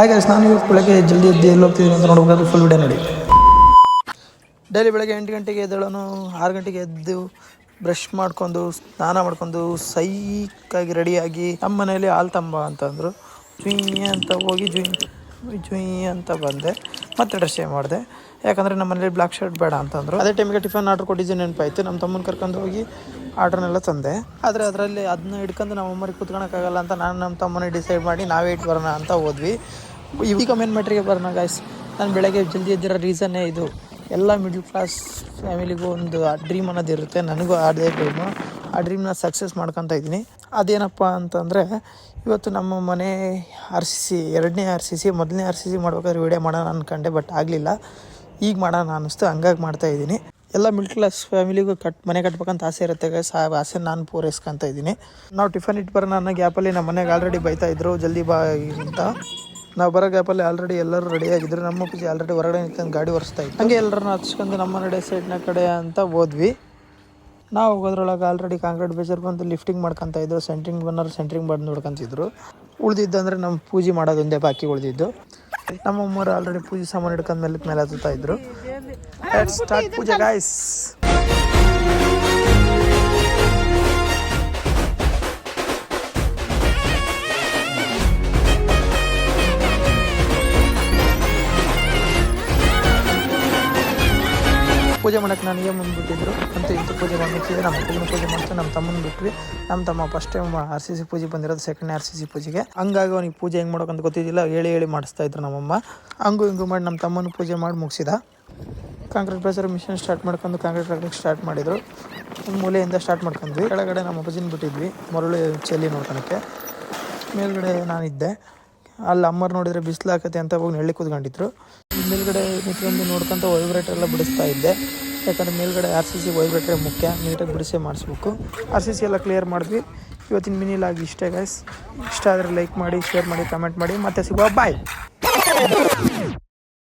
ಹಾಗೆ ನಾನು ಇವತ್ತು ಬೆಳಗ್ಗೆ ಜಲ್ದಿ ಎದ್ದು ಎಲ್ಲಿ ಹೋಗ್ತಿದ್ದೀನಿ ಅಂತ ನೋಡ್ಬೇಕಾದ್ರೆ ಫುಲ್ ವಿಡಿಯೋ ನೋಡಿ. ಡೈಲಿ ಬೆಳಗ್ಗೆ 8 ಗಂಟೆಗೆ ಎದ್ದೇಳೋನು, 6 ಗಂಟೆಗೆ ಎದ್ದು ಬ್ರಷ್ ಮಾಡ್ಕೊಂಡು ಸ್ನಾನ ಮಾಡ್ಕೊಂಡು ಸೈಕಾಗಿ ರೆಡಿಯಾಗಿ ನಮ್ಮ ಮನೇಲಿ ಹಾಲು ತಂಬ ಅಂತಂದರು. ಜುಯ್ ಅಂತ ಹೋಗಿ ಜುಯ್ ಅಂತ ಬಂದೆ. ಮತ್ತೆ ಡ್ರೆಸ್ ಚೇಂಜ್ ಮಾಡಿದೆ, ಯಾಕಂದರೆ ನಮ್ಮ ಮನೇಲಿ ಬ್ಲ್ಯಾಕ್ ಶರ್ಟ್ ಬೇಡ ಅಂತಂದರು. ಅದೇ ಟೈಮಿಗೆ ಟಿಫನ್ ಆರ್ಡ್ರ್ ಕೊಟ್ಟಿದ್ದು ನೆನಪಾಯಿತು. ನಮ್ಮ ತಮ್ಮನ ಕರ್ಕೊಂಡು ಹೋಗಿ ಆರ್ಡ್ರನ್ನೆಲ್ಲ ತಂದೆ. ಆದರೆ ಅದರಲ್ಲಿ ಅದನ್ನ ಹಿಡ್ಕೊಂಡು ನಮ್ಮ ಅಮ್ಮರಿಗೆ ಕೂತ್ಕೊಳಕ್ಕಾಗಲ್ಲ ಅಂತ ನಾನು ನಮ್ಮ ತಮ್ಮನೇ ಡಿಸೈಡ್ ಮಾಡಿ ನಾವೇ ಇಟ್ಟು ಬರೋಣ ಅಂತ ಹೋದ್ವಿ. ಈಗ ಮೇನ್ ಮ್ಯಾಟ್ರಿಗೆ ಬರೋಣ ಗಾಯ್ಸ್. ನಾನು ಬೆಳಗ್ಗೆ ಜಲ್ದಿ ಎದ್ದಿರೋ ರೀಸನ್ನೇ ಇದು. ಎಲ್ಲ ಮಿಡ್ಲ್ ಕ್ಲಾಸ್ ಫ್ಯಾಮಿಲಿಗೂ ಒಂದು ಡ್ರೀಮ್ ಅನ್ನೋದು ಇರುತ್ತೆ. ನನಗೂ ಅದೇ ಡ್ರೀಮು. ಆ ಡ್ರೀಮ್ನ ಸಕ್ಸಸ್ ಮಾಡ್ಕೊತಾ ಇದ್ದೀನಿ. ಅದೇನಪ್ಪ ಅಂತಂದರೆ, ಇವತ್ತು ನಮ್ಮ ಮನೆ RCC 2ನೇ RCC 1ನೇ RCC ಮಾಡ್ಬೇಕಾದ್ರೆ ವೀಡಿಯೋ ಮಾಡೋಣ ಅಂದ್ಕೊಂಡೆ, ಬಟ್ ಆಗಲಿಲ್ಲ. ಈಗ ಮಾಡೋಣ ಅನ್ನಿಸ್ತು, ಹಂಗಾಗಿ ಮಾಡ್ತಾಯಿದ್ದೀನಿ. ಎಲ್ಲ ಮಿಡ್ಲ್ ಕ್ಲಾಸ್ ಫ್ಯಾಮಿಲಿಗೂ ಮನೆ ಕಟ್ಬೇಕಂತ ಆಸೆ ಇರುತ್ತೆ ಗೈಸ್. ಆ ಆಸೆ ನಾನು ಪೂರೈಸ್ಕೊತಾ ಇದ್ದೀನಿ. ನಾವು ಟಿಫನ್ ಇಟ್ಟು ಬರೋಣ ಅನ್ನೋ ಗ್ಯಾಪಲ್ಲಿ ನಮ್ಮ ಮನೆಗೆ ಆಲ್ರೆಡಿ ಬೈತಾಯಿದ್ರು ಜಲ್ದಿ ಬಾ ಅಂತ. ನಾವು ಬರೋ ಗ್ಯಾಪಲ್ಲಿ ಆಲ್ರೆಡಿ ಎಲ್ಲರೂ ರೆಡಿಯಾಗಿದ್ದರು. ನಮ್ಮ ಪೂಜೆ ಆಲ್ರೆಡಿ ಹೊರಗಡೆ ನಿಂತ್ಕೊಂಡು ಗಾಡಿ ಒರೆಸ್ತಾ ಇತ್ತು. ಹಂಗೆ ಎಲ್ಲರನ್ನ ಹಚ್ಕೊಂಡು ನಮ್ಮ ನಡೆ ಸೈಡ್ನ ಕಡೆ ಅಂತ ಹೋದ್ವಿ. ನಾವು ಹೋಗೋದ್ರೊಳಗೆ ಆಲ್ರೆಡಿ ಕಾಂಕ್ರೀಟ್ ಬೇಜರ್ ಬಂದು ಲಿಫ್ಟಿಂಗ್ ಮಾಡ್ಕೊತಾ ಇದ್ರು. ಸೆಂಟ್ರಿಂಗ್ ಬಂದು ನೋಡ್ಕೊತಿದ್ರು. ಉಳಿದಿದ್ದಂದರೆ ನಮ್ಮ ಪೂಜೆ ಮಾಡೋದೊಂದೇ ಬಾಕಿ ಉಳಿದಿದ್ದು. ನಮ್ಮ ಅಮ್ಮರು ಆಲ್ರೆಡಿ ಪೂಜೆ ಸಾಮಾನು ಹಿಡ್ಕೊಂಡು ಮೇಲೆ ಹತ್ತುತ್ತಾ ಇದ್ರು. ಸ್ಟಾರ್ಟ್ ಪೂಜೆ ಗಾಯ್ಸ್. ಪೂಜೆ ಮಾಡೋಕ್ಕೆ ನನಗೆ ಮುಂದ್ಬಿಟ್ಟಿದ್ರು ಅಂತ ಇಂಥ ಪೂಜೆ ಮುಗಿಸಿದ್ರೆ ನಮ್ಮ ಅಪ್ಪನ ಪೂಜೆ ಮಾಡ್ತಾರೆ. ನಮ್ಮ ತಮ್ಮನ ಬಿಟ್ವಿ. ನಮ್ಮ ತಮ್ಮ ಫಸ್ಟ್ ಟೈಮ್ RCC ಪೂಜೆ ಬಂದಿರೋದು, 2ನೇ RCC ಪೂಜೆಗೆ. ಹಂಗಾಗಿ ಅವನಿಗೆ ಪೂಜೆ ಹೆಂಗೆ ಮಾಡೋಕ್ಕಂತ ಗೊತ್ತಿದ್ದಿಲ್ಲ. ಹೇಳಿ ಮಾಡಿಸ್ತಾ ಇದ್ರು ನಮ್ಮಮ್ಮ. ಹಂಗೂ ಹಿಂಗೂ ಮಾಡಿ ನಮ್ಮ ತಮ್ಮನ ಪೂಜೆ ಮಾಡಿ ಮುಗಿಸಿದ. ಕಾಂಕ್ರೀಟ್ ಪ್ರೆಸರ್ ಮಿಷನ್ ಸ್ಟಾರ್ಟ್ ಮಾಡ್ಕೊಂಡು ಕಾಂಕ್ರೀಟ್ ಹಾಕಕ್ಕೆ ಸ್ಟಾರ್ಟ್ ಮಾಡಿದರು. ಮೂಲೆಯಿಂದ ಸ್ಟಾರ್ಟ್ ಮಾಡ್ಕೊಂಡ್ವಿ. ಕೆಳಗಡೆ ನಮ್ಮ ಅಪ್ಪಾಜಿನ ಬಿಟ್ಟಿದ್ವಿ ಮರಳು ಚೆಲ್ಲಿ ನೋಡ್ಕೊಳಕ್ಕೆ. ಮೇಲ್ಗಡೆ ನಾನಿದ್ದೆ. ಅಲ್ಲಿ ಅಮ್ಮರು ನೋಡಿದರೆ ಬಿಸಿಲು ಹಾಕತ್ತೆ ಅಂತ ಹೋಗಿ ನೆಳ್ಳಿ ಕೂತ್ಕೊಂಡಿದ್ರು. ಮೇಲ್ಗಡೆ ನಿಂತ್ಕೊಂಡು ನೋಡ್ಕೊಂತ ವೈಬ್ರೇಟರ್ ಎಲ್ಲ ಬಿಡಿಸ್ತಾ ಇದ್ದೆ. ಯಾಕಂದರೆ ಮೇಲ್ಗಡೆ RCC ವೈಬ್ರೇಟರ್ ಮುಖ್ಯ, ನೀಟಾಗಿ ಬಿಡಿಸೇ ಮಾಡಿಸ್ಬೇಕು. RCC ಎಲ್ಲ ಕ್ಲಿಯರ್ ಮಾಡಿದ್ವಿ. ಇವತ್ತಿನ ಮಿನಿಲಾಗಿ ಇಷ್ಟೇ ಗೈಸ್. ಇಷ್ಟ ಆದರೆ ಲೈಕ್ ಮಾಡಿ, ಶೇರ್ ಮಾಡಿ, ಕಮೆಂಟ್ ಮಾಡಿ. ಮತ್ತೆ ಸಿಗುವ, ಬಾಯ್.